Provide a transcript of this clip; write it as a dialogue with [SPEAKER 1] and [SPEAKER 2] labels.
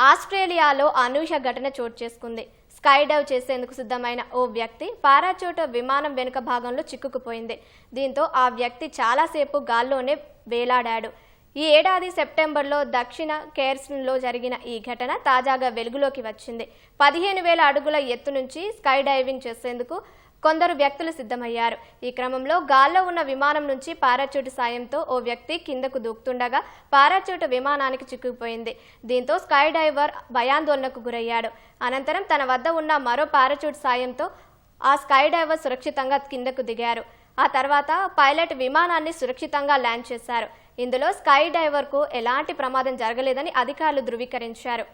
[SPEAKER 1] ఆస్ట్రేలియాలో అనూహ్య ఘటన చోటు చేసుకుంది. స్కై డైవ్ చేసేందుకు సిద్ధమైన ఓ వ్యక్తి పారాచూట్ విమానం వెనుక భాగంలో చిక్కుకుపోయింది. దీంతో ఆ వ్యక్తి చాలాసేపు గాల్లోనే వేలాడాడు. ఈ ఏడాది సెప్టెంబర్లో దక్షిణ కేర్స్లో జరిగిన ఈ ఘటన తాజాగా వెలుగులోకి వచ్చింది. 15,000 అడుగుల ఎత్తు నుంచి స్కై డైవింగ్ చేసేందుకు కొందరు వ్యక్తులు సిద్ధమయ్యారు. ఈ క్రమంలో గాల్లో ఉన్న విమానం నుంచి పారాచూట్ సాయంతో ఓ వ్యక్తి కిందకు దూకుతుండగా పారాచూట్ విమానానికి చిక్కుకుపోయింది. దీంతో స్కై డైవర్ భయాందోళనకు గురయ్యాడు. అనంతరం తన వద్ద ఉన్న మరో పారాచూట్ సాయంతో ఆ స్కై డైవర్ సురక్షితంగా కిందకు దిగారు. ఆ తర్వాత పైలట్ విమానాన్ని సురక్షితంగా ల్యాండ్ చేశారు. ఇందులో స్కై డైవర్కు ఎలాంటి ప్రమాదం జరగలేదని అధికారులు ధృవీకరించారు.